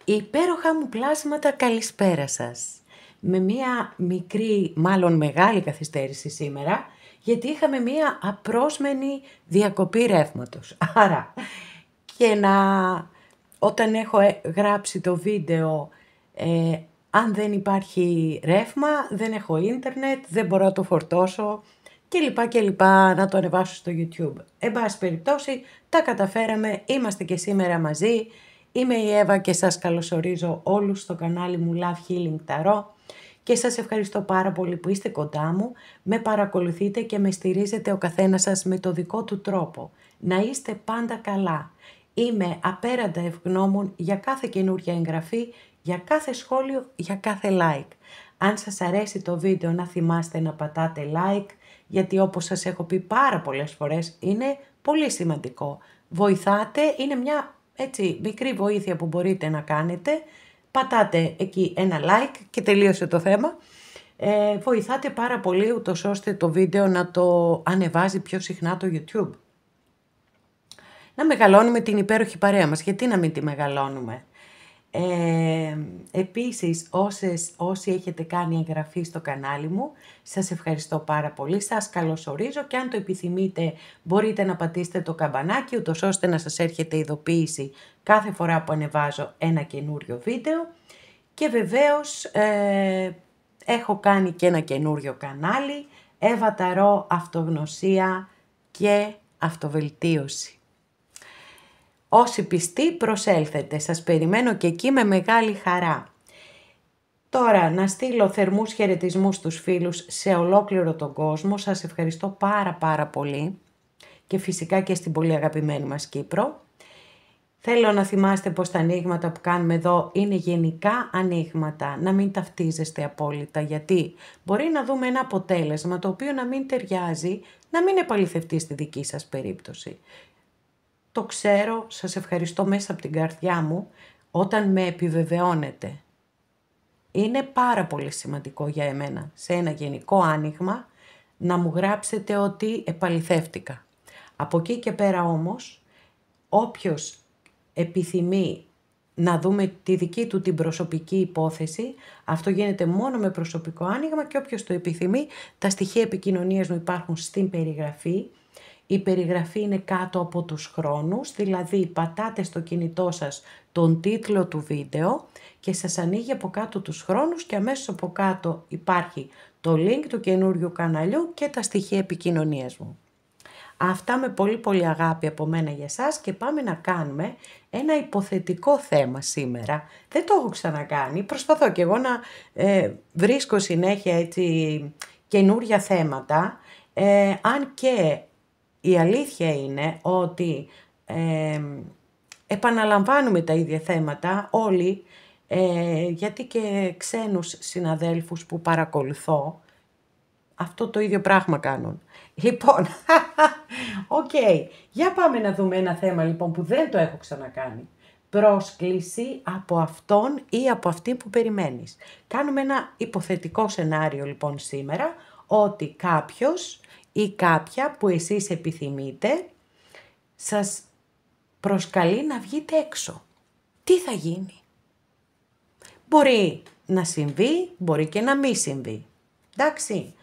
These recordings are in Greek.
Υπέροχα μου πλάσματα, καλησπέρα σας. Με μία μικρή, μάλλον μεγάλη καθυστέρηση σήμερα, γιατί είχαμε μία απρόσμενη διακοπή ρεύματος. Άρα, όταν έχω γράψει το βίντεο, αν δεν υπάρχει ρεύμα, δεν έχω ίντερνετ, δεν μπορώ να το φορτώσω και λοιπά, να το ανεβάσω στο YouTube. Εν πάση περιπτώσει, τα καταφέραμε, είμαστε και σήμερα μαζί. Είμαι η Εύα και σας καλωσορίζω όλους στο κανάλι μου Love Healing Tarot και σας ευχαριστώ πάρα πολύ που είστε κοντά μου, με παρακολουθείτε και με στηρίζετε ο καθένας σας με το δικό του τρόπο. Να είστε πάντα καλά. Είμαι απέραντα ευγνώμων για κάθε καινούργια εγγραφή, για κάθε σχόλιο, για κάθε like. Αν σας αρέσει το βίντεο να θυμάστε να πατάτε like, γιατί όπως σας έχω πει πάρα πολλές φορές είναι πολύ σημαντικό. Βοηθάτε, είναι μια μικρή βοήθεια που μπορείτε να κάνετε. Πατάτε εκεί ένα like και τελείωσε το θέμα. Βοηθάτε πάρα πολύ ούτως ώστε το βίντεο να το ανεβάζει πιο συχνά το YouTube. Να μεγαλώνουμε την υπέροχη παρέα μας. Γιατί να μην τη μεγαλώνουμε. Επίσης όσοι έχετε κάνει εγγραφή στο κανάλι μου, σας ευχαριστώ πάρα πολύ, σας καλωσορίζω και αν το επιθυμείτε μπορείτε να πατήσετε το καμπανάκι ούτως ώστε να σας έρχεται ειδοποίηση κάθε φορά που ανεβάζω ένα καινούριο βίντεο και βεβαίως έχω κάνει και ένα καινούριο κανάλι, Εύα Ταρό, αυτογνωσία και αυτοβελτίωση. Όσοι πιστοί προσέλθετε, σας περιμένω και εκεί με μεγάλη χαρά. Τώρα να στείλω θερμούς χαιρετισμούς στους φίλους σε ολόκληρο τον κόσμο. Σας ευχαριστώ πάρα πολύ και φυσικά και στην πολύ αγαπημένη μας Κύπρο. Θέλω να θυμάστε πως τα ανοίγματα που κάνουμε εδώ είναι γενικά ανοίγματα, να μην ταυτίζεστε απόλυτα, γιατί μπορεί να δούμε ένα αποτέλεσμα το οποίο να μην ταιριάζει, να μην επαληθευτεί στη δική σας περίπτωση. Το ξέρω, σας ευχαριστώ μέσα από την καρδιά μου όταν με επιβεβαιώνετε. Είναι πάρα πολύ σημαντικό για εμένα σε ένα γενικό άνοιγμα να μου γράψετε ότι επαληθεύτηκα. Από εκεί και πέρα όμως, όποιος επιθυμεί να δούμε τη δική του την προσωπική υπόθεση, αυτό γίνεται μόνο με προσωπικό άνοιγμα και όποιος το επιθυμεί, τα στοιχεία επικοινωνίας μου υπάρχουν στην περιγραφή. Η περιγραφή είναι κάτω από τους χρόνους, δηλαδή πατάτε στο κινητό σας τον τίτλο του βίντεο και σας ανοίγει από κάτω τους χρόνους και αμέσως από κάτω υπάρχει το link του καινούριου καναλιού και τα στοιχεία επικοινωνίας μου. Αυτά με πολύ αγάπη από μένα για σας και πάμε να κάνουμε ένα υποθετικό θέμα σήμερα. Δεν το έχω ξανακάνει, προσπαθώ και εγώ να βρίσκω συνέχεια καινούρια θέματα, αν και η αλήθεια είναι ότι επαναλαμβάνουμε τα ίδια θέματα όλοι, γιατί και ξένους συναδέλφους που παρακολουθώ αυτό το ίδιο πράγμα κάνουν. Λοιπόν, για πάμε να δούμε ένα θέμα λοιπόν που δεν το έχω ξανακάνει. Πρόσκληση από αυτόν ή από αυτή που περιμένεις. Κάνουμε ένα υποθετικό σενάριο λοιπόν σήμερα, ότι κάποιος ή κάποια που εσείς επιθυμείτε σας προσκαλεί να βγείτε έξω. Τι θα γίνει? Μπορεί να συμβεί, μπορεί και να μην συμβεί. Εντάξει.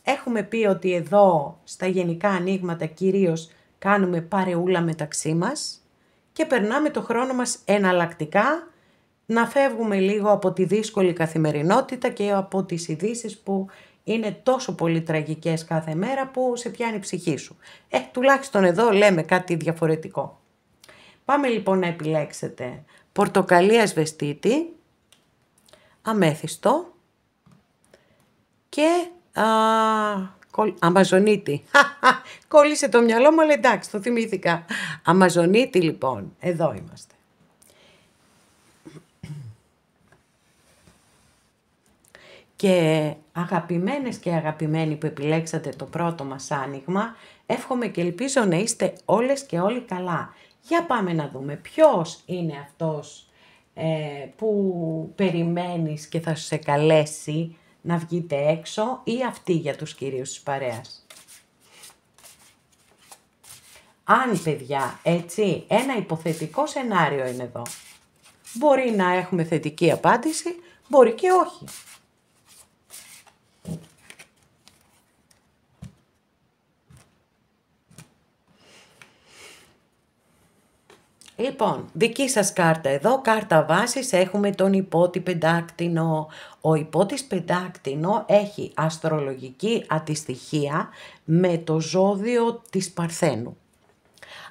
Έχουμε πει ότι εδώ στα γενικά ανοίγματα κυρίως κάνουμε παρεούλα μεταξύ μας και περνάμε το χρόνο μας εναλλακτικά να φεύγουμε λίγο από τη δύσκολη καθημερινότητα και από τις ειδήσεις που είναι τόσο πολύ τραγικές κάθε μέρα που σε πιάνει η ψυχή σου. Τουλάχιστον εδώ λέμε κάτι διαφορετικό. Πάμε λοιπόν να επιλέξετε πορτοκαλί ασβεστίτη, αμέθιστο και αμαζονίτη. Κόλλησε το μυαλό μου, αλλά εντάξει, το θυμήθηκα. Αμαζονίτη λοιπόν, εδώ είμαστε. Και αγαπημένες και αγαπημένοι που επιλέξατε το πρώτο μας άνοιγμα, εύχομαι και ελπίζω να είστε όλες και όλοι καλά. Για πάμε να δούμε ποιος είναι αυτός που περιμένεις και θα σε καλέσει να βγείτε έξω ή αυτή για τους κυρίους της παρέας. Αν παιδιά, έτσι, ένα υποθετικό σενάριο είναι εδώ. Μπορεί να έχουμε θετική απάντηση, μπορεί και όχι. Λοιπόν, δική σας κάρτα εδώ, κάρτα βάσης, έχουμε τον υπότη πεντάκτηνο. Ο υπότης πεντάκτηνο έχει αστρολογική αντιστοιχεία με το ζώδιο της Παρθένου.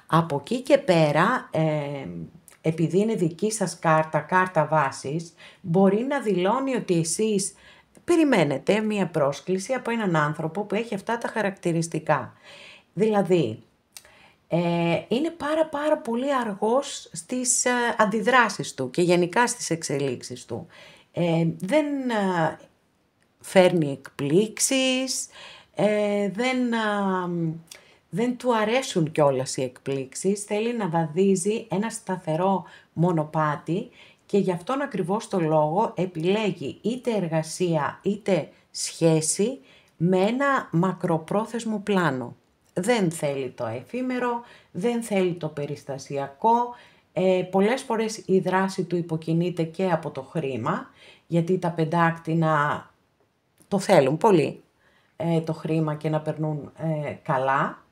Από εκεί και πέρα, επειδή είναι δική σας κάρτα, κάρτα βάσης, μπορεί να δηλώνει ότι εσείς περιμένετε μία πρόσκληση από έναν άνθρωπο που έχει αυτά τα χαρακτηριστικά. Δηλαδή, είναι πάρα πολύ αργός στις αντιδράσεις του και γενικά στις εξελίξεις του. Δεν φέρνει εκπλήξεις, δεν του αρέσουν κιόλας οι εκπλήξεις, θέλει να βαδίζει ένα σταθερό μονοπάτι και γι' αυτόν ακριβώς το λόγο επιλέγει είτε εργασία είτε σχέση με ένα μακροπρόθεσμο πλάνο. Δεν θέλει το εφήμερο, δεν θέλει το περιστασιακό, πολλές φορές η δράση του υποκινείται και από το χρήμα, γιατί τα πεντάκτηνα το θέλουν πολύ το χρήμα και να περνούν καλά.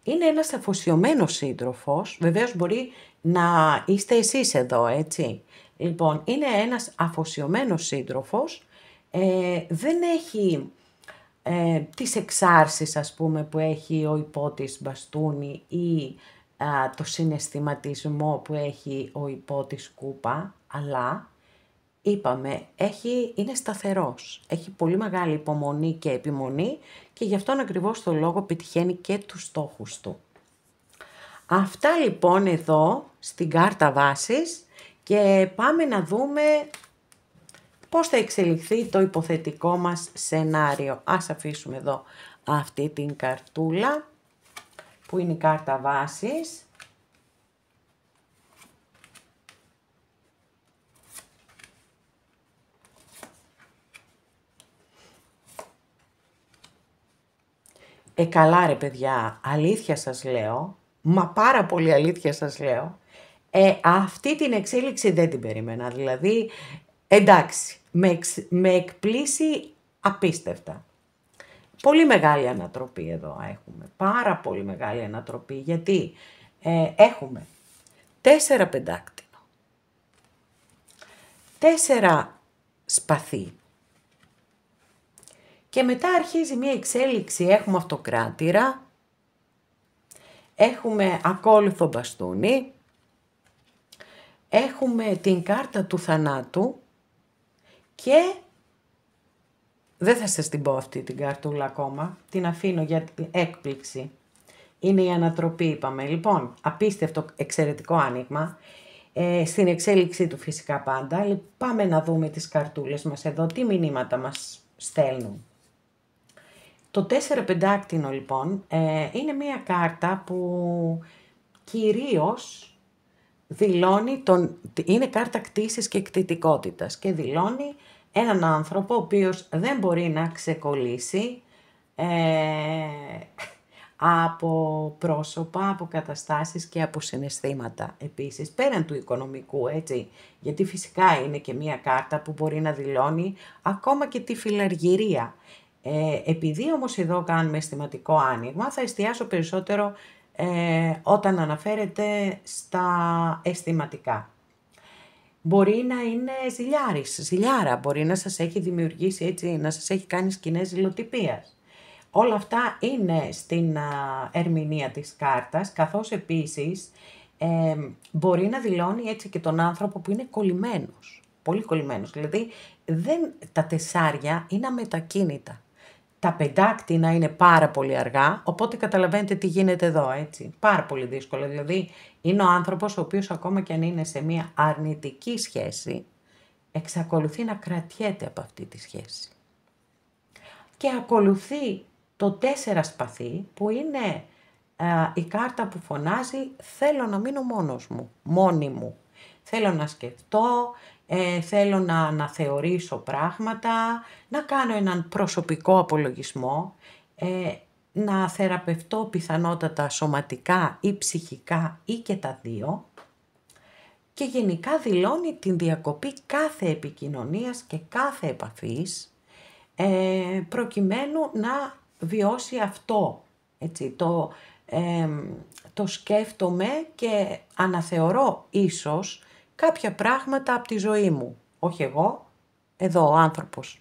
Είναι ένας αφοσιωμένος σύντροφος, βεβαίως μπορεί να είστε εσείς εδώ, έτσι. Λοιπόν, είναι ένας αφοσιωμένος σύντροφος, δεν έχει τις εξάρσεις, ας πούμε, που έχει ο υπότης μπαστούνι ή το συναισθηματισμό που έχει ο υπότης κούπα, αλλά είπαμε, είναι σταθερός, έχει πολύ μεγάλη υπομονή και επιμονή και γι' αυτόν ακριβώς το λόγο πετυχαίνει και τους στόχους του. Αυτά λοιπόν εδώ στην κάρτα βάσης και πάμε να δούμε πώς θα εξελιχθεί το υποθετικό μας σενάριο. Ας αφήσουμε εδώ αυτή την καρτούλα που είναι η κάρτα βάσης. Καλά ρε παιδιά, αλήθεια σας λέω, μα πάρα πολύ αλήθεια σας λέω, αυτή την εξέλιξη δεν την περίμενα, δηλαδή εντάξει, με εκπλήσει απίστευτα. Πολύ μεγάλη ανατροπή εδώ έχουμε, πάρα πολύ μεγάλη ανατροπή, γιατί έχουμε 4 πεντάκτηνο, 4 σπαθί και μετά αρχίζει μια εξέλιξη, έχουμε αυτοκράτηρα, έχουμε ακόλουθο μπαστούνι, έχουμε την κάρτα του θανάτου και δεν θα σας την πω αυτή την καρτούλα ακόμα, την αφήνω για την έκπληξη. Είναι η ανατροπή είπαμε. Λοιπόν, απίστευτο εξαιρετικό άνοιγμα, στην εξέλιξή του φυσικά πάντα. Πάμε να δούμε τις καρτούλες μας εδώ, τι μηνύματα μας στέλνουν. Το 4 πεντάκτηνο λοιπόν είναι μια κάρτα που κυρίως δηλώνει, είναι κάρτα κτήσης και κτητικότητας και δηλώνει έναν άνθρωπο ο οποίος δεν μπορεί να ξεκολλήσει από πρόσωπα, από καταστάσεις και από συναισθήματα επίσης, πέραν του οικονομικού, έτσι, γιατί φυσικά είναι και μια κάρτα που μπορεί να δηλώνει ακόμα και τη φιλαργυρία. Επειδή όμως εδώ κάνουμε αισθηματικό άνοιγμα, θα εστιάσω περισσότερο όταν αναφέρεται στα αισθηματικά. Μπορεί να είναι ζηλιάρα, μπορεί να σας έχει δημιουργήσει έτσι, να σας έχει κάνει σκηνές ζηλοτυπίας. Όλα αυτά είναι στην ερμηνεία της κάρτας, καθώς επίσης μπορεί να δηλώνει έτσι και τον άνθρωπο που είναι κολλημένος, πολύ κολλημένος. Δηλαδή τα 4 είναι αμετακίνητα. Τα πεντάκτηνα είναι πάρα πολύ αργά, οπότε καταλαβαίνετε τι γίνεται εδώ, έτσι. Πάρα πολύ δύσκολο, δηλαδή είναι ο άνθρωπος ο οποίος ακόμα και αν είναι σε μια αρνητική σχέση, εξακολουθεί να κρατιέται από αυτή τη σχέση. Και ακολουθεί το 4 σπαθί που είναι η κάρτα που φωνάζει θέλω να μείνω μόνος μου, μόνη μου. Θέλω να σκεφτώ, θέλω να αναθεωρήσω πράγματα, να κάνω έναν προσωπικό απολογισμό, να θεραπευτώ πιθανότατα σωματικά ή ψυχικά ή και τα δύο. και γενικά δηλώνει την διακοπή κάθε επικοινωνίας και κάθε επαφής, προκειμένου να βιώσει αυτό, έτσι, το σκέφτομαι και αναθεωρώ ίσως κάποια πράγματα από τη ζωή μου. Όχι εγώ, εδώ ο άνθρωπος,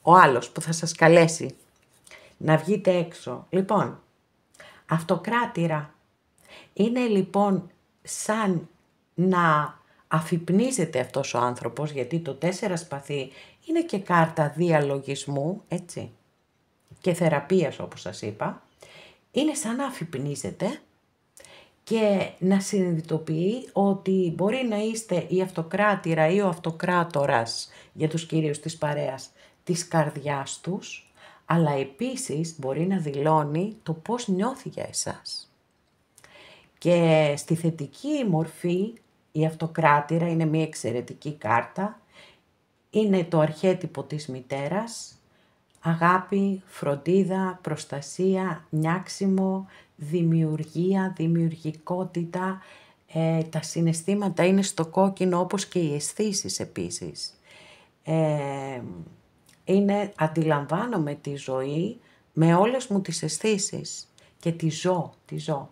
ο άλλος που θα σας καλέσει να βγείτε έξω. Λοιπόν, αυτοκράτηρα. Είναι λοιπόν σαν να αφυπνίζεται αυτός ο άνθρωπος, γιατί το 4 σπαθί είναι και κάρτα διαλογισμού, έτσι, και θεραπείας όπως σας είπα. Είναι σαν να αφυπνίζεται και να συνειδητοποιεί ότι μπορεί να είστε η αυτοκράτηρα ή ο αυτοκράτορας, για τους κυρίους της παρέας, της καρδιάς τους, αλλά επίσης μπορεί να δηλώνει το πώς νιώθει για εσάς. Και στη θετική μορφή η αυτοκράτηρα είναι μια εξαιρετική κάρτα, είναι το αρχέτυπο της μητέρας, αγάπη, φροντίδα, προστασία, νιάξιμο, δημιουργία, δημιουργικότητα, τα συναισθήματα είναι στο κόκκινο όπως και οι αισθήσεις επίσης. Αντιλαμβάνομαι τη ζωή με όλες μου τις αισθήσεις και τη ζω.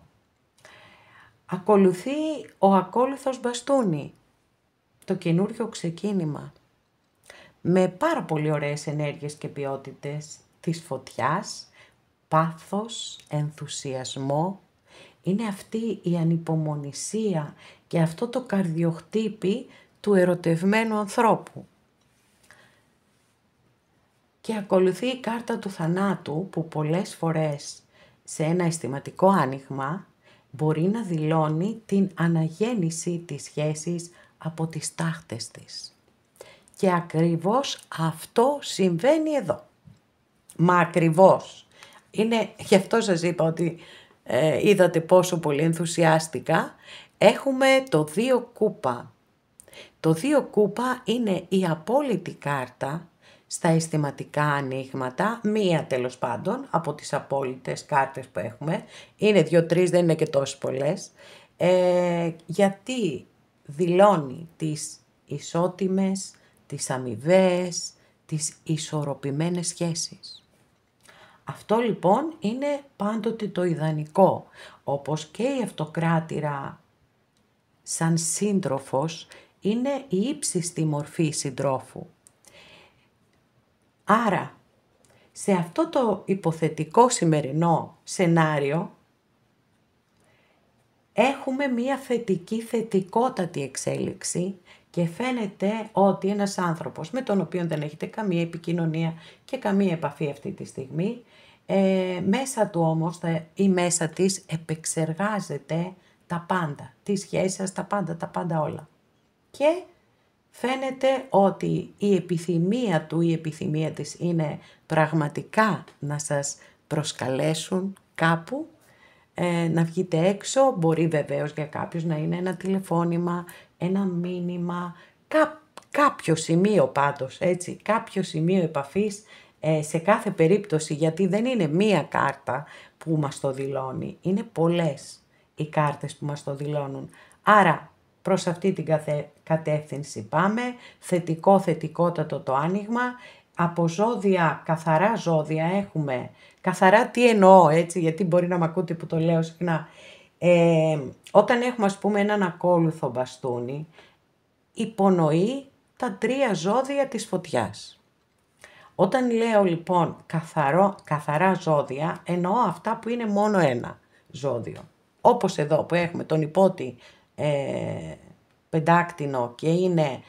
Ακολουθεί ο ακόλουθος μπαστούνι, το καινούριο ξεκίνημα, με πάρα πολύ ωραίες ενέργειες και ποιότητες της φωτιάς, πάθος, ενθουσιασμό. Είναι αυτή η ανυπομονησία και αυτό το καρδιοχτύπι του ερωτευμένου ανθρώπου. Και ακολουθεί η κάρτα του θανάτου που πολλές φορές σε ένα αισθηματικό άνοιγμα μπορεί να δηλώνει την αναγέννηση της σχέσης από τις τάχτες της. Και ακριβώς αυτό συμβαίνει εδώ. Μα ακριβώς. Γι' αυτό σας είπα ότι είδατε πόσο πολύ ενθουσιάστηκα. Έχουμε το 2 κούπα. Το 2 κούπα είναι η απόλυτη κάρτα στα αισθηματικά ανοίγματα, μία τέλος πάντων από τις απόλυτες κάρτες που έχουμε. Είναι 2-3, δεν είναι και τόσες πολλές. Γιατί δηλώνει τις ισότιμες, τις αμοιβαίες, τις ισορροπημένες σχέσεις. Αυτό λοιπόν είναι πάντοτε το ιδανικό, όπως και η αυτοκράτηρα σαν σύντροφος είναι η ύψιστη μορφή συντρόφου. Άρα, σε αυτό το υποθετικό σημερινό σενάριο έχουμε μία θετικότατη εξέλιξη και φαίνεται ότι ένας άνθρωπος με τον οποίο δεν έχετε καμία επικοινωνία και καμία επαφή αυτή τη στιγμή, μέσα του όμως ή μέσα της επεξεργάζεται τα πάντα, τη σχέση σας, τα πάντα όλα. Και φαίνεται ότι η επιθυμία του ή η επιθυμία της είναι πραγματικά να σας προσκαλέσουν κάπου, να βγείτε έξω. Μπορεί βεβαίως για κάποιους να είναι ένα τηλεφώνημα, ένα μήνυμα, κάποιο σημείο πάντως, έτσι, κάποιο σημείο επαφής σε κάθε περίπτωση, γιατί δεν είναι μία κάρτα που μας το δηλώνει, είναι πολλές οι κάρτες που μας το δηλώνουν. Άρα προς αυτή την κατεύθυνση πάμε, θετικότατο το άνοιγμα. Από ζώδια, καθαρά ζώδια έχουμε, καθαρά τι εννοώ, έτσι, γιατί μπορεί να μ' ακούτε που το λέω συχνά. Όταν έχουμε ας πούμε έναν ακόλουθο μπαστούνι, υπονοεί τα 3 ζώδια της φωτιάς. Όταν λέω λοιπόν καθαρά ζώδια, εννοώ αυτά που είναι μόνο ένα ζώδιο. Όπως εδώ που έχουμε τον υπότι πεντάκτηνο και είναι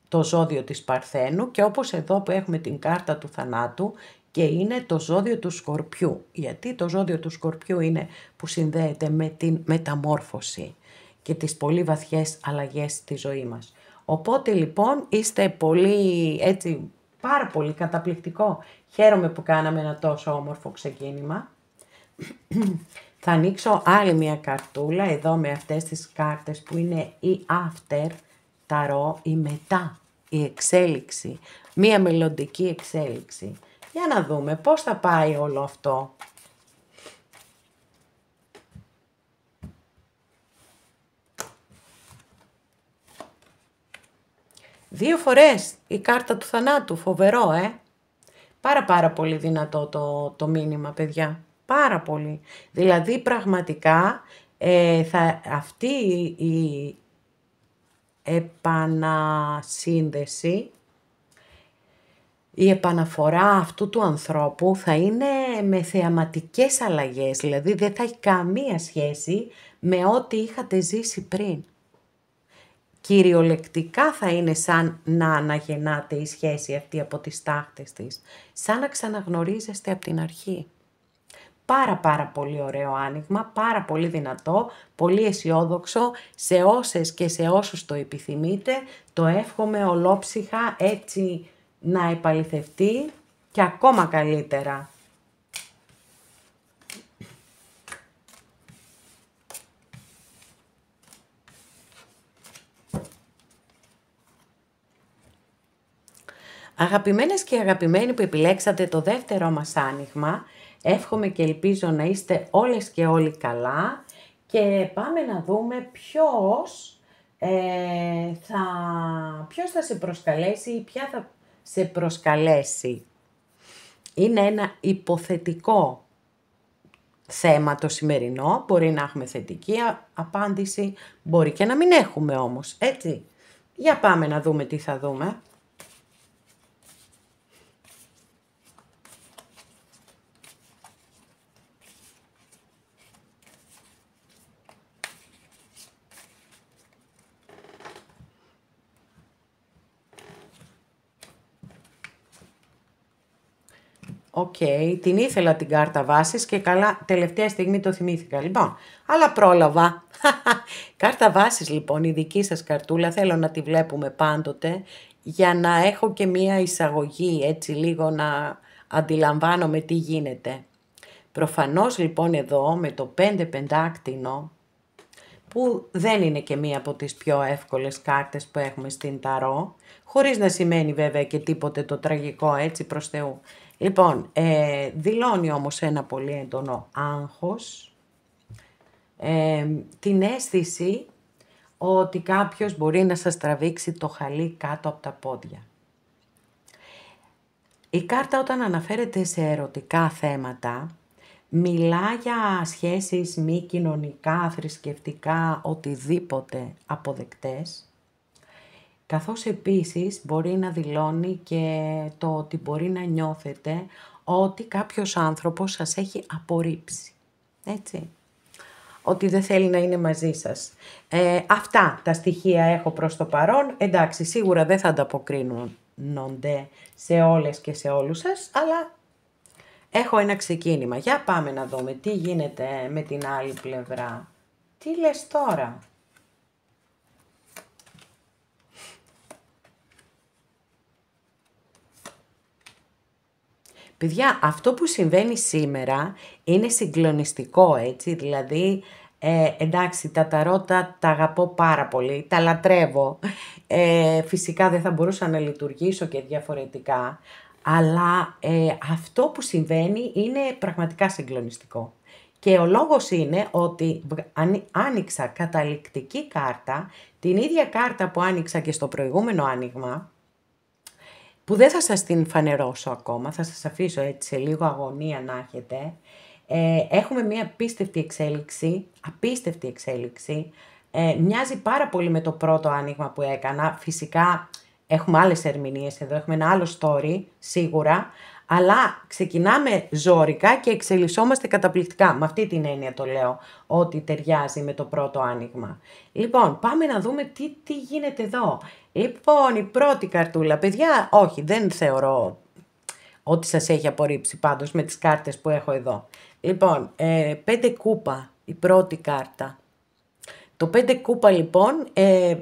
το ζώδιο της Παρθένου, και όπως εδώ που έχουμε την κάρτα του θανάτου και είναι το ζώδιο του Σκορπιού, γιατί το ζώδιο του Σκορπιού είναι που συνδέεται με την μεταμόρφωση και τις πολύ βαθιές αλλαγές στη ζωή μας. Οπότε λοιπόν είστε πολύ, έτσι, πάρα πολύ καταπληκτικό. Χαίρομαι που κάναμε ένα τόσο όμορφο ξεκίνημα. Θα ανοίξω άλλη μια καρτούλα εδώ με αυτές τις κάρτες που είναι η after ταρό, η μετά, η εξέλιξη, μια μελλοντική εξέλιξη. Για να δούμε πώς θα πάει όλο αυτό. 2 φορές η κάρτα του θανάτου, φοβερό, πάρα πολύ δυνατό το μήνυμα, παιδιά. Πάρα πολύ. Δηλαδή, πραγματικά, αυτή η επανασύνδεση, η επαναφορά αυτού του ανθρώπου θα είναι με θεαματικές αλλαγές, δηλαδή δεν θα έχει καμία σχέση με ό,τι είχατε ζήσει πριν. Κυριολεκτικά θα είναι σαν να αναγεννάτε η σχέση αυτή από τις τάχτες της, σαν να ξαναγνωρίζεστε από την αρχή. Πάρα πολύ ωραίο άνοιγμα, πάρα πολύ δυνατό, πολύ αισιόδοξο, σε όσες και σε όσους το επιθυμείτε, το εύχομαι ολόψυχα έτσι να επαληθευτεί και ακόμα καλύτερα. Αγαπημένες και αγαπημένοι που επιλέξατε το δεύτερο μας άνοιγμα, εύχομαι και ελπίζω να είστε όλες και όλοι καλά και πάμε να δούμε ποιος θα σε προσκαλέσει ή ποια θα σε προσκαλέσει. Είναι ένα υποθετικό θέμα το σημερινό, μπορεί να έχουμε θετική απάντηση, μπορεί και να μην έχουμε όμως, έτσι. Για πάμε να δούμε τι θα δούμε. Οκ, την ήθελα την κάρτα βάσης και καλά τελευταία στιγμή το θυμήθηκα. Λοιπόν, αλλά πρόλαβα. Κάρτα βάσης λοιπόν, η δική σας καρτούλα, θέλω να τη βλέπουμε πάντοτε για να έχω και μία εισαγωγή, έτσι λίγο να αντιλαμβάνομαι τι γίνεται. Προφανώς λοιπόν εδώ με το 5 πεντάκτηνο, που δεν είναι και μία από τις πιο εύκολες κάρτες που έχουμε στην ταρό, χωρίς να σημαίνει βέβαια και τίποτε το τραγικό, έτσι προς Θεού. Λοιπόν, δηλώνει όμως ένα πολύ έντονο άγχος, την αίσθηση ότι κάποιος μπορεί να σας τραβήξει το χαλί κάτω από τα πόδια. Η κάρτα όταν αναφέρεται σε ερωτικά θέματα, μιλά για σχέσεις μη κοινωνικά, θρησκευτικά, οτιδήποτε αποδεκτές, καθώς επίσης μπορεί να δηλώνει και το ότι μπορεί να νιώθετε ότι κάποιος άνθρωπος σας έχει απορρίψει, έτσι, ότι δεν θέλει να είναι μαζί σας. Αυτά τα στοιχεία έχω προς το παρόν, εντάξει, σίγουρα δεν θα ανταποκρίνονται σε όλες και σε όλους σας, αλλά έχω ένα ξεκίνημα. Για πάμε να δούμε τι γίνεται με την άλλη πλευρά. Τι λες τώρα? Παιδιά, αυτό που συμβαίνει σήμερα είναι συγκλονιστικό, έτσι, δηλαδή, εντάξει, τα ταρότα τα αγαπώ πάρα πολύ, τα λατρεύω, φυσικά δεν θα μπορούσα να λειτουργήσω και διαφορετικά, αλλά αυτό που συμβαίνει είναι πραγματικά συγκλονιστικό. Και ο λόγος είναι ότι άνοιξα καταληκτική κάρτα, την ίδια κάρτα που άνοιξα και στο προηγούμενο άνοιγμα, που δεν θα σας την φανερώσω ακόμα, θα σας αφήσω έτσι σε λίγο αγωνία να έχετε. Έχουμε μια απίστευτη εξέλιξη, μοιάζει πάρα πολύ με το πρώτο άνοιγμα που έκανα, φυσικά έχουμε άλλες ερμηνείες εδώ, έχουμε ένα άλλο story, σίγουρα, αλλά ξεκινάμε ζόρικα και εξελισσόμαστε καταπληκτικά. Με αυτή την έννοια το λέω, ότι ταιριάζει με το πρώτο άνοιγμα. Λοιπόν, πάμε να δούμε τι γίνεται εδώ. Λοιπόν, η πρώτη καρτούλα, παιδιά, όχι, δεν θεωρώ ότι σας έχει απορρίψει πάντως με τις κάρτες που έχω εδώ. Λοιπόν, 5 κούπα, η πρώτη κάρτα. Το 5 κούπα λοιπόν,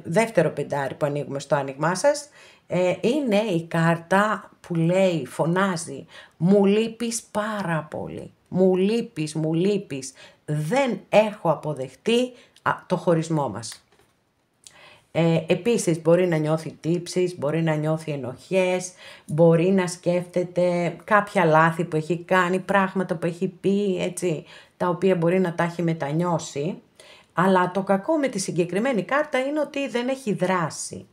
δεύτερο πεντάρι που ανοίγουμε στο άνοιγμά σας, είναι η κάρτα που λέει, φωνάζει, μου λείπεις πάρα πολύ, μου λείπεις, δεν έχω αποδεχτεί το χωρισμό μας. Επίσης μπορεί να νιώθει τύψεις, μπορεί να νιώθει ενοχές, μπορεί να σκέφτεται κάποια λάθη που έχει κάνει, πράγματα που έχει πει, έτσι, τα οποία μπορεί να τα έχει μετανιώσει. Αλλά το κακό με τη συγκεκριμένη κάρτα είναι ότι δεν έχει δράση.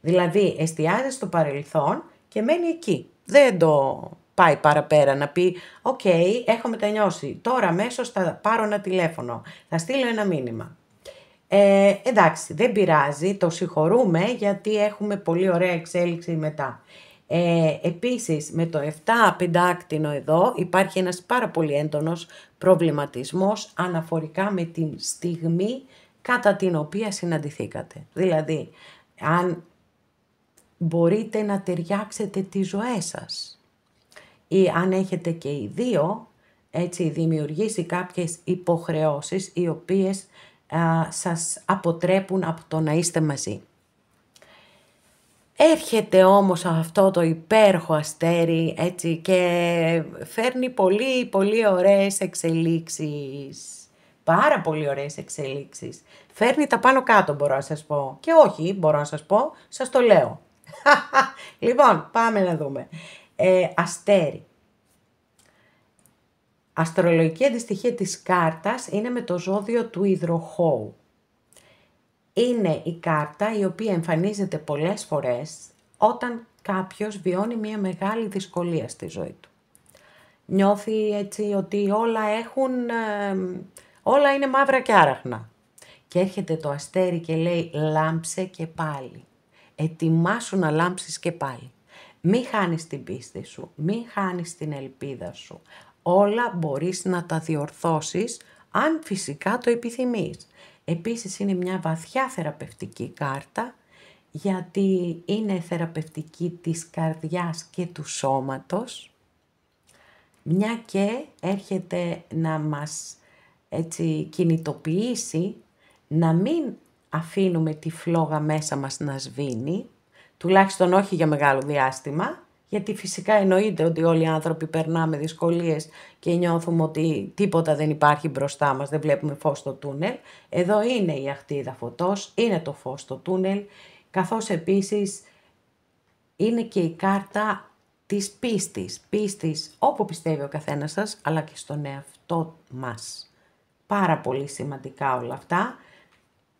Δηλαδή εστιάζει στο παρελθόν και μένει εκεί. Δεν το πάει παραπέρα να πει «ΟΚ, έχω μετανιώσει, τώρα αμέσως θα πάρω ένα τηλέφωνο, θα στείλω ένα μήνυμα». Εντάξει, δεν πειράζει, το συγχωρούμε γιατί έχουμε πολύ ωραία εξέλιξη μετά. Επίσης, με το 7-5 εδώ υπάρχει ένας πάρα πολύ έντονος προβληματισμός αναφορικά με την στιγμή κατά την οποία συναντηθήκατε. Δηλαδή, αν μπορείτε να ταιριάξετε τις ζωές σας ή αν έχετε και οι δύο, έτσι, δημιουργήσει κάποιες υποχρεώσεις οι οποίες σας αποτρέπουν από το να είστε μαζί. Έρχεται όμως αυτό το υπέροχο αστέρι, έτσι, και φέρνει πολύ πολύ ωραίες εξελίξεις. Πάρα πολύ ωραίες εξελίξεις. Φέρνει τα πάνω κάτω, μπορώ να σας πω. Και όχι, μπορώ να σας πω, σας το λέω. Λοιπόν, πάμε να δούμε. Αστέρι. Αστρολογική αντιστοιχεία της κάρτας είναι με το ζώδιο του υδροχόου. Είναι η κάρτα η οποία εμφανίζεται πολλές φορές όταν κάποιος βιώνει μια μεγάλη δυσκολία στη ζωή του. Νιώθει έτσι ότι όλα είναι μαύρα και άραχνα. Και έρχεται το αστέρι και λέει «λάμψε και πάλι». Ετοιμάσου να λάμψεις και πάλι. Μη χάνεις την πίστη σου, μη χάνεις την ελπίδα σου. Όλα μπορείς να τα διορθώσεις αν φυσικά το επιθυμείς. Επίσης είναι μια βαθιά θεραπευτική κάρτα γιατί είναι θεραπευτική της καρδιάς και του σώματος, μια και έρχεται να μας έτσι κινητοποιήσει να μην αφήνουμε τη φλόγα μέσα μας να σβήνει, τουλάχιστον όχι για μεγάλο διάστημα, γιατί φυσικά εννοείται ότι όλοι οι άνθρωποι περνάμε δυσκολίες και νιώθουμε ότι τίποτα δεν υπάρχει μπροστά μας, δεν βλέπουμε φως στο τούνελ. Εδώ είναι η αχτίδα φωτός, είναι το φως στο τούνελ, καθώς επίσης είναι και η κάρτα της πίστης. Πίστης όπου πιστεύει ο καθένας σας, αλλά και στον εαυτό μας. Πάρα πολύ σημαντικά όλα αυτά.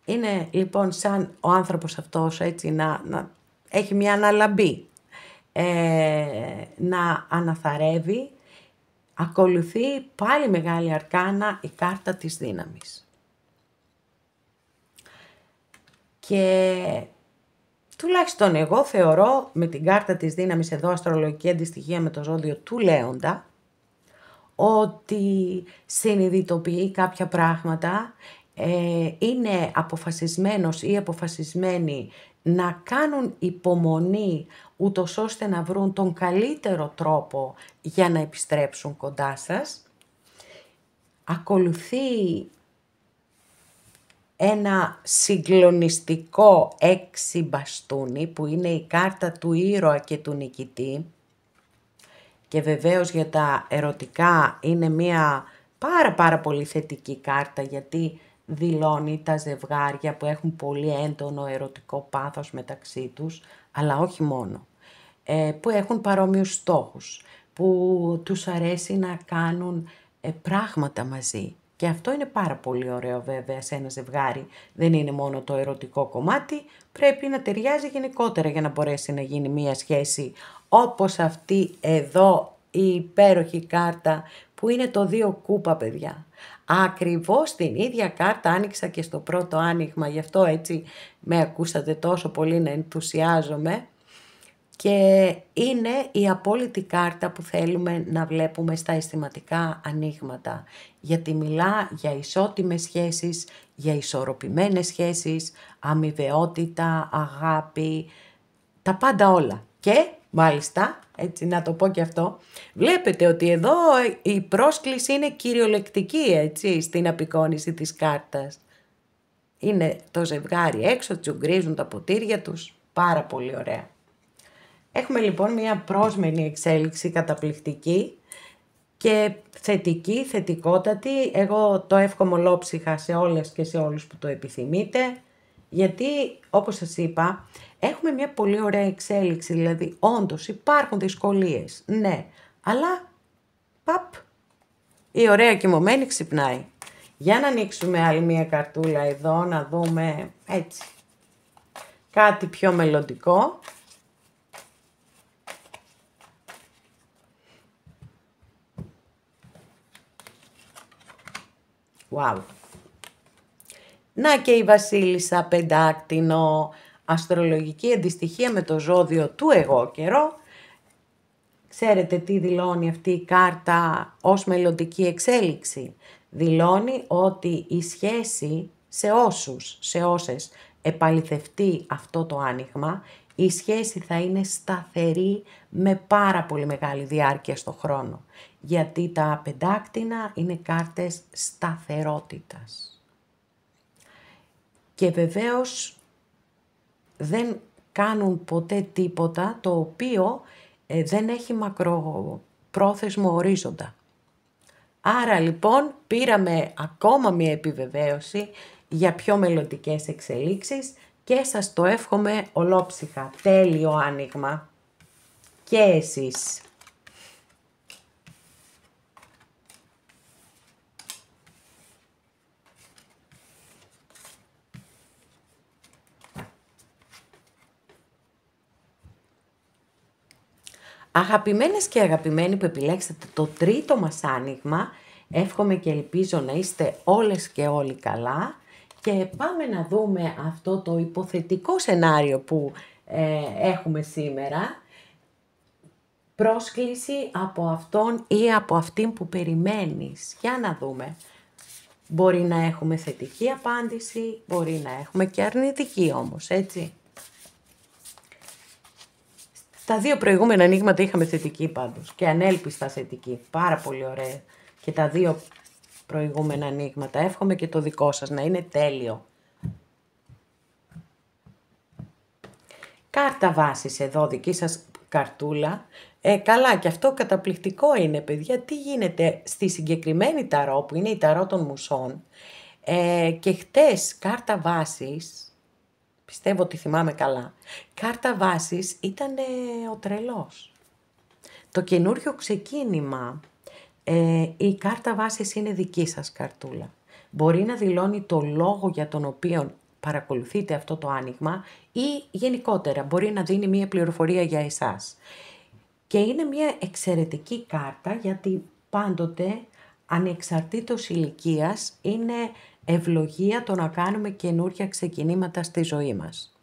Είναι λοιπόν σαν ο άνθρωπος αυτός έτσι να έχει μια αναλαμπή. Να αναθαρεύει, ακολουθεί πάλι μεγάλη αρκάνα η κάρτα της δύναμης. Και τουλάχιστον εγώ θεωρώ με την κάρτα της δύναμης εδώ αστρολογική αντιστοιχεία με το ζώδιο του Λέοντα ότι συνειδητοποιεί κάποια πράγματα, είναι αποφασισμένος ή αποφασισμένη να κάνουν υπομονή ούτως ώστε να βρουν τον καλύτερο τρόπο για να επιστρέψουν κοντά σας. Ακολουθεί ένα συγκλονιστικό 6 μπαστούνι που είναι η κάρτα του ήρωα και του νικητή και βεβαίως για τα ερωτικά είναι μια πάρα πολύ θετική κάρτα γιατί δηλώνει τα ζευγάρια που έχουν πολύ έντονο ερωτικό πάθος μεταξύ τους, αλλά όχι μόνο, που έχουν παρόμοιους στόχους, που τους αρέσει να κάνουν πράγματα μαζί. Και αυτό είναι πάρα πολύ ωραίο βέβαια σε ένα ζευγάρι. Δεν είναι μόνο το ερωτικό κομμάτι, πρέπει να ταιριάζει γενικότερα για να μπορέσει να γίνει μία σχέση όπως αυτή εδώ η υπέροχη κάρτα που είναι το 2 κούπα, παιδιά. Ακριβώς την ίδια κάρτα άνοιξα και στο πρώτο άνοιγμα, γι' αυτό έτσι με ακούσατε τόσο πολύ να ενθουσιάζομαι. Και είναι η απόλυτη κάρτα που θέλουμε να βλέπουμε στα αισθηματικά ανοίγματα. Γιατί μιλά για ισότιμες σχέσεις, για ισορροπημένες σχέσεις, αμοιβαιότητα, αγάπη, τα πάντα όλα. Και μάλιστα, έτσι να το πω και αυτό, βλέπετε ότι εδώ η πρόσκληση είναι κυριολεκτική, έτσι, στην απεικόνιση της κάρτας. Είναι το ζευγάρι έξω, τσουγκρίζουν τα ποτήρια τους, πάρα πολύ ωραία. Έχουμε λοιπόν μια πρόσμενη εξέλιξη καταπληκτική και θετική, θετικότατη. Εγώ το εύχομαι ολόψυχα σε όλες και σε όλους που το επιθυμείτε, γιατί όπως σας είπα έχουμε μια πολύ ωραία εξέλιξη, δηλαδή όντως υπάρχουν δυσκολίες, ναι, αλλά παπ, η ωραία κοιμωμένη ξυπνάει. Για να ανοίξουμε άλλη μια καρτούλα εδώ, να δούμε έτσι. Κάτι πιο μελλοντικό. Wow. Να και η Βασίλισσα πεντάκτηνο, αστρολογική αντιστοιχεία με το ζώδιο του εγώ καιρό. Ξέρετε τι δηλώνει αυτή η κάρτα ως μελλοντική εξέλιξη? Δηλώνει ότι η σχέση σε όσες επαληθευτεί αυτό το άνοιγμα, η σχέση θα είναι σταθερή με πάρα πολύ μεγάλη διάρκεια στο χρόνο. Γιατί τα πεντάκτηνα είναι κάρτες σταθερότητας. Και βεβαίως δεν κάνουν ποτέ τίποτα το οποίο δεν έχει μακροπρόθεσμο ορίζοντα. Άρα λοιπόν πήραμε ακόμα μια επιβεβαίωση για πιο μελλοντικές εξελίξεις και σας το εύχομαι ολόψυχα. Τέλειο άνοιγμα. Και εσείς. Αγαπημένες και αγαπημένοι που επιλέξατε το τρίτο μας άνοιγμα, εύχομαι και ελπίζω να είστε όλες και όλοι καλά και πάμε να δούμε αυτό το υποθετικό σενάριο που έχουμε σήμερα. Πρόσκληση από αυτόν ή από αυτήν που περιμένεις. Για να δούμε. Μπορεί να έχουμε θετική απάντηση, μπορεί να έχουμε και αρνητική όμως, έτσι. Τα δύο προηγούμενα ανοίγματα είχαμε θετική πάντως και ανέλπιστα θετική. Πάρα πολύ ωραία. Και τα δύο προηγούμενα ανοίγματα. Εύχομαι και το δικό σας να είναι τέλειο. Κάρτα βάσης εδώ, δική σας καρτούλα. Καλά, και αυτό καταπληκτικό είναι, παιδιά. Τι γίνεται στη συγκεκριμένη ταρό, που είναι η ταρό των μουσών, και χτες κάρτα βάσης, πιστεύω ότι θυμάμαι καλά, κάρτα βάσης ήταν ο τρελός. Το καινούριο ξεκίνημα, η κάρτα βάσης είναι δική σας καρτούλα. Μπορεί να δηλώνει το λόγο για τον οποίο παρακολουθείτε αυτό το άνοιγμα ή γενικότερα μπορεί να δίνει μία πληροφορία για εσάς. Και είναι μία εξαιρετική κάρτα γιατί πάντοτε ανεξαρτήτως ηλικίας είναι ευλογία το να κάνουμε καινούρια ξεκινήματα στη ζωή μας.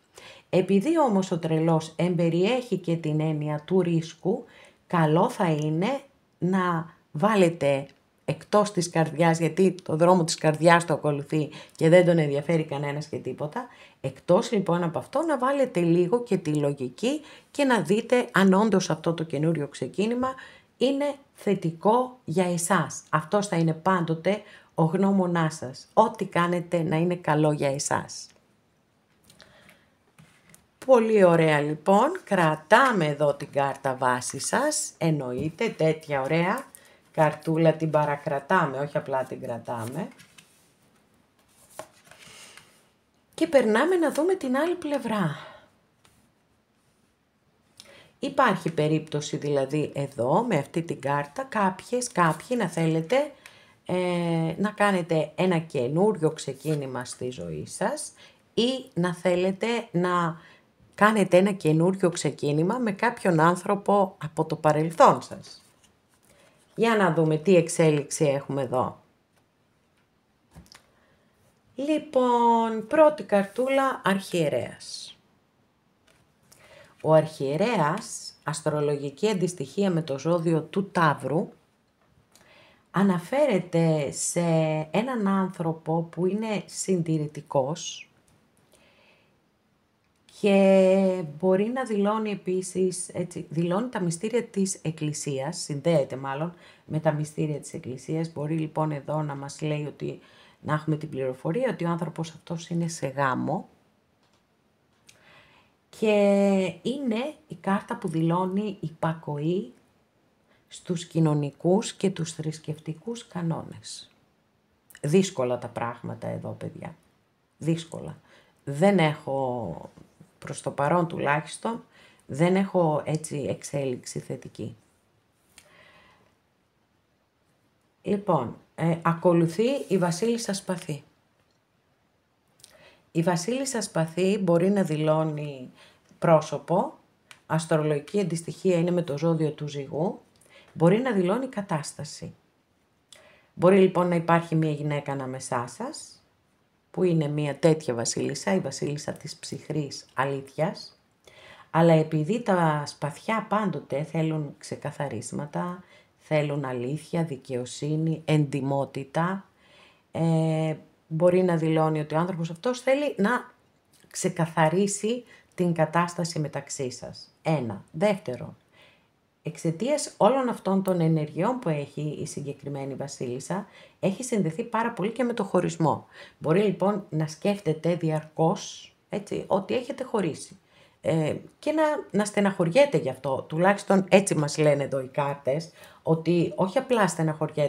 Επειδή όμως ο τρελός εμπεριέχει και την έννοια του ρίσκου, καλό θα είναι να βάλετε εκτός της καρδιάς, γιατί το δρόμο της καρδιάς το ακολουθεί και δεν τον ενδιαφέρει κανένας και τίποτα, εκτός λοιπόν από αυτό να βάλετε λίγο και τη λογική και να δείτε αν όντως αυτό το καινούριο ξεκίνημα είναι θετικό για εσάς. Αυτός θα είναι πάντοτε ο γνώμονάς σας. Ό,τι κάνετε να είναι καλό για εσάς. Πολύ ωραία λοιπόν. Κρατάμε εδώ την κάρτα βάση σας. Εννοείται τέτοια ωραία καρτούλα την παρακρατάμε, όχι απλά την κρατάμε. Και περνάμε να δούμε την άλλη πλευρά. Υπάρχει περίπτωση δηλαδή εδώ με αυτή την κάρτα κάποιοι να θέλετε να κάνετε ένα καινούριο ξεκίνημα στη ζωή σας ή να θέλετε να κάνετε ένα καινούριο ξεκίνημα με κάποιον άνθρωπο από το παρελθόν σας. Για να δούμε τι εξέλιξη έχουμε εδώ. Λοιπόν, πρώτη καρτούλα, Αρχιερέας. Ο Αρχιερέας, αστρολογική αντιστοιχεία με το ζώδιο του Ταύρου, αναφέρεται σε έναν άνθρωπο που είναι συντηρητικός και μπορεί να δηλώνει επίσης, έτσι, δηλώνει τα μυστήρια της Εκκλησίας, συνδέεται μάλλον με τα μυστήρια της Εκκλησίας. Μπορεί λοιπόν εδώ να μας λέει ότι, να έχουμε την πληροφορία ότι ο άνθρωπος αυτός είναι σε γάμο και είναι η κάρτα που δηλώνει υπακοή στους κοινωνικούς και τους θρησκευτικούς κανόνες. Δύσκολα τα πράγματα εδώ, παιδιά. Δύσκολα. Δεν έχω, προς το παρόν τουλάχιστον, δεν έχω έτσι εξέλιξη θετική. Λοιπόν, ακολουθεί η Βασίλισσα Σπαθή. Η βασίλισσα σπαθί μπορεί να δηλώνει πρόσωπο, αστρολογική αντιστοιχεία είναι με το ζώδιο του Ζυγού, μπορεί να δηλώνει κατάσταση. Μπορεί λοιπόν να υπάρχει μια γυναίκα ανάμεσά σας, που είναι μια τέτοια βασίλισσα, η βασίλισσα της ψυχρής αλήθειας, αλλά επειδή τα σπαθιά πάντοτε θέλουν ξεκαθαρίσματα, θέλουν αλήθεια, δικαιοσύνη, εντιμότητα, μπορεί να δηλώνει ότι ο άνθρωπος αυτός θέλει να ξεκαθαρίσει την κατάσταση μεταξύ σας. Ένα. Δεύτερο, εξαιτίας όλων αυτών των ενεργειών που έχει η συγκεκριμένη βασίλισσα, έχει συνδεθεί πάρα πολύ και με το χωρισμό. Μπορεί λοιπόν να σκέφτεται διαρκώς, έτσι, ότι έχετε χωρίσει. Και να στεναχωριέται γι' αυτό, τουλάχιστον έτσι μας λένε εδώ οι κάρτες, ότι όχι απλά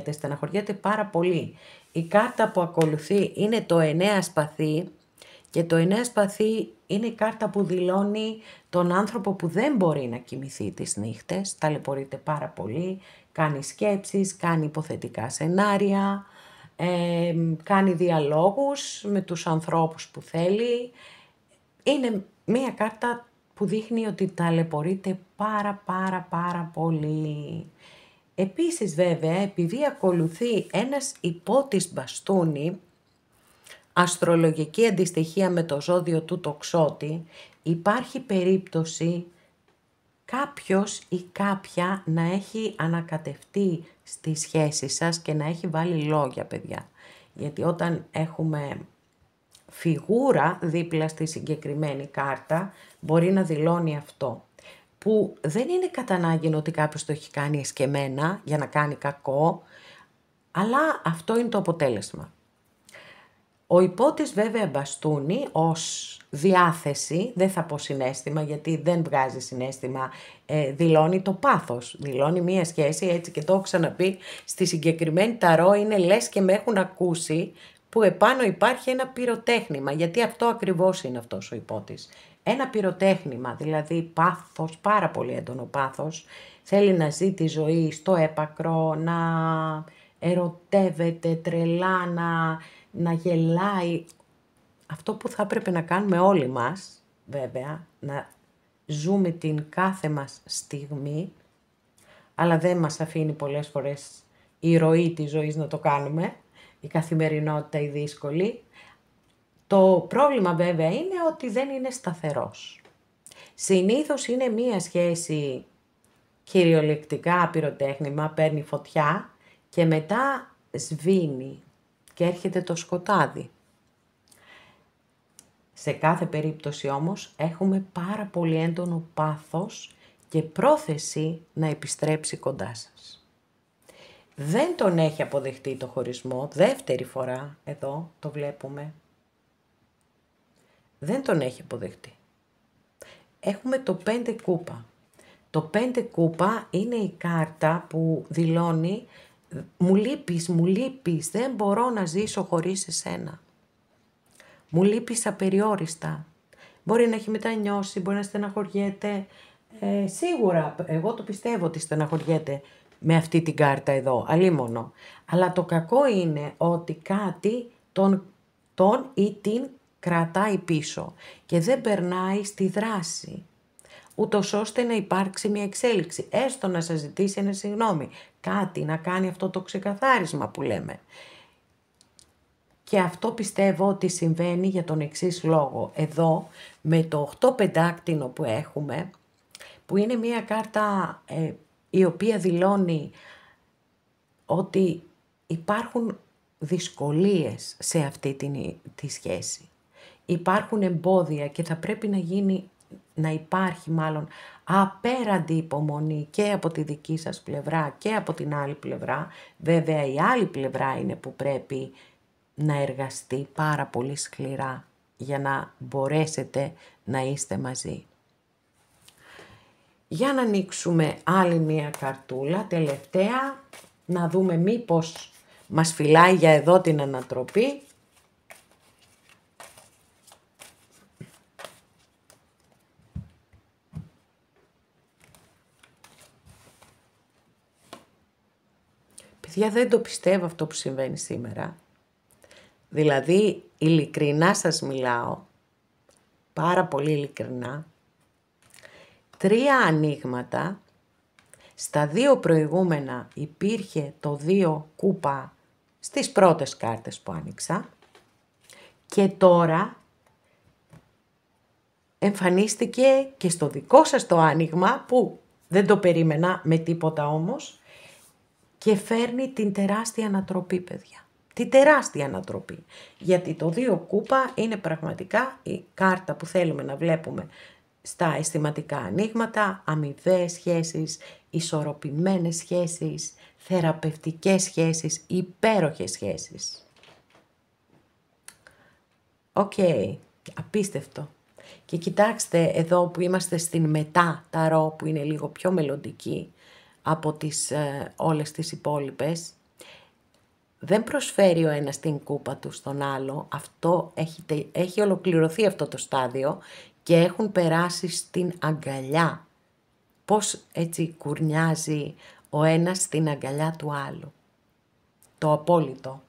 στεναχωριέται πάρα πολύ. Η κάρτα που ακολουθεί είναι το 9 σπαθί και το 9 σπαθί είναι η κάρτα που δηλώνει τον άνθρωπο που δεν μπορεί να κοιμηθεί τις νύχτες, ταλαιπωρείται πάρα πολύ, κάνει σκέψεις, κάνει υποθετικά σενάρια, κάνει διαλόγους με τους ανθρώπους που θέλει. Είναι μία κάρτα που δείχνει ότι ταλαιπωρείται πάρα πολύ. Επίσης βέβαια, επειδή ακολουθεί ένας υπότης μπαστούνι, αστρολογική αντιστοιχεία με το ζώδιο του τοξότη, υπάρχει περίπτωση κάποιος ή κάποια να έχει ανακατευτεί στη σχέση σας και να έχει βάλει λόγια, παιδιά. Γιατί όταν έχουμε φιγούρα δίπλα στη συγκεκριμένη κάρτα, μπορεί να δηλώνει αυτό. Που δεν είναι κατά ανάγκη ότι κάποιος το έχει κάνει εσκεμμένα για να κάνει κακό, αλλά αυτό είναι το αποτέλεσμα. Ο υπότης βέβαια μπαστούνι ως διάθεση, δεν θα πω συναίσθημα γιατί δεν βγάζει συναίσθημα, δηλώνει το πάθος, δηλώνει μία σχέση, έτσι και το έχω ξαναπεί, στη συγκεκριμένη ταρό είναι λες και με έχουν ακούσει που επάνω υπάρχει ένα πυροτέχνημα, γιατί αυτό ακριβώς είναι αυτός ο υπότης. Ένα πυροτέχνημα, δηλαδή πάθος, πάρα πολύ έντονο πάθος, θέλει να ζει τη ζωή στο έπακρο, να ερωτεύεται τρελά, να γελάει. Αυτό που θα έπρεπε να κάνουμε όλοι μας, βέβαια, να ζούμε την κάθε μας στιγμή, αλλά δεν μας αφήνει πολλές φορές η ροή της ζωής να το κάνουμε, η καθημερινότητα η δύσκολη. Το πρόβλημα βέβαια είναι ότι δεν είναι σταθερός. Συνήθως είναι μία σχέση κυριολεκτικά πυροτέχνημα, παίρνει φωτιά και μετά σβήνει και έρχεται το σκοτάδι. Σε κάθε περίπτωση όμως έχουμε πάρα πολύ έντονο πάθος και πρόθεση να επιστρέψει κοντά σας. Δεν τον έχει αποδεχτεί το χωρισμό, δεύτερη φορά εδώ το βλέπουμε. Δεν τον έχει αποδεχτεί. Έχουμε το 5 κούπα. Το 5 κούπα είναι η κάρτα που δηλώνει μου λείπεις, δεν μπορώ να ζήσω χωρίς εσένα. Μου λείπεις απεριόριστα. Μπορεί να έχει μετανιώσει, μπορεί να στεναχωριέται. Σίγουρα, εγώ το πιστεύω ότι στεναχωριέται με αυτή την κάρτα εδώ, αλίμονο. Αλλά το κακό είναι ότι κάτι τον ή την κρατάει πίσω και δεν περνάει στη δράση, ούτως ώστε να υπάρξει μια εξέλιξη, έστω να σας ζητήσει ένα συγγνώμη, κάτι να κάνει αυτό το ξεκαθάρισμα που λέμε. Και αυτό πιστεύω ότι συμβαίνει για τον εξής λόγο. Εδώ με το 8 πεντάκτηνο που έχουμε, που είναι μια κάρτα η οποία δηλώνει ότι υπάρχουν δυσκολίες σε αυτή τη σχέση. Υπάρχουν εμπόδια και θα πρέπει να υπάρχει μάλλον απέραντη υπομονή και από τη δική σας πλευρά και από την άλλη πλευρά. Βέβαια η άλλη πλευρά είναι που πρέπει να εργαστεί πάρα πολύ σκληρά για να μπορέσετε να είστε μαζί. Για να ανοίξουμε άλλη μία καρτούλα, τελευταία, να δούμε μήπως μας φυλάει για εδώ την ανατροπή. Παιδιά, δεν το πιστεύω αυτό που συμβαίνει σήμερα. Δηλαδή, ειλικρινά σας μιλάω, πάρα πολύ ειλικρινά, 3 ανοίγματα. Στα 2 προηγούμενα υπήρχε το 2 κούπα στις πρώτες κάρτες που άνοιξα και τώρα εμφανίστηκε και στο δικό σας το άνοιγμα που δεν το περίμενα με τίποτα όμως και φέρνει την τεράστια ανατροπή, παιδιά. Τη τεράστια ανατροπή. Γιατί το 2 κούπα είναι πραγματικά η κάρτα που θέλουμε να βλέπουμε στα αισθηματικά ανοίγματα, αμοιβαίες σχέσεις, ισορροπημένες σχέσεις, θεραπευτικές σχέσεις, υπέροχες σχέσεις. Οκ, απίστευτο. Και κοιτάξτε εδώ που είμαστε στην μετά ταρό που είναι λίγο πιο μελλοντική από όλες τις υπόλοιπες. Δεν προσφέρει ο ένας την κούπα του στον άλλο, έχει ολοκληρωθεί αυτό το στάδιο και έχουν περάσει στην αγκαλιά. Πώς έτσι κουρνιάζει ο ένας στην αγκαλιά του άλλου. Το απόλυτο.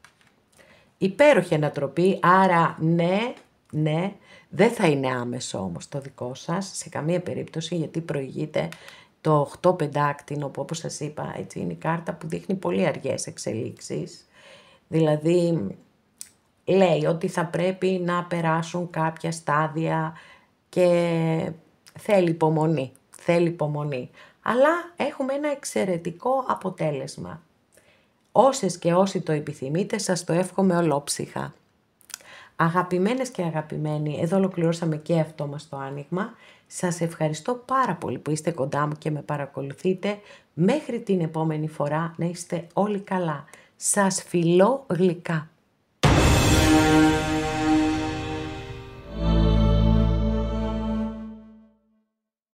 Υπέροχη ανατροπή, άρα ναι, δεν θα είναι άμεσο όμως το δικό σας, σε καμία περίπτωση, γιατί προηγείται το 8 πεντάκτηνο που όπως σας είπα έτσι είναι η κάρτα που δείχνει πολύ αργές εξελίξεις. Δηλαδή λέει ότι θα πρέπει να περάσουν κάποια στάδια και θέλει υπομονή. Αλλά έχουμε ένα εξαιρετικό αποτέλεσμα. Όσες και όσοι το επιθυμείτε σας το εύχομαι ολόψυχα. Αγαπημένες και αγαπημένοι, εδώ ολοκληρώσαμε και αυτό μας το άνοιγμα. Σας ευχαριστώ πάρα πολύ που είστε κοντά μου και με παρακολουθείτε. Μέχρι την επόμενη φορά να είστε όλοι καλά. Σας φιλώ γλυκά.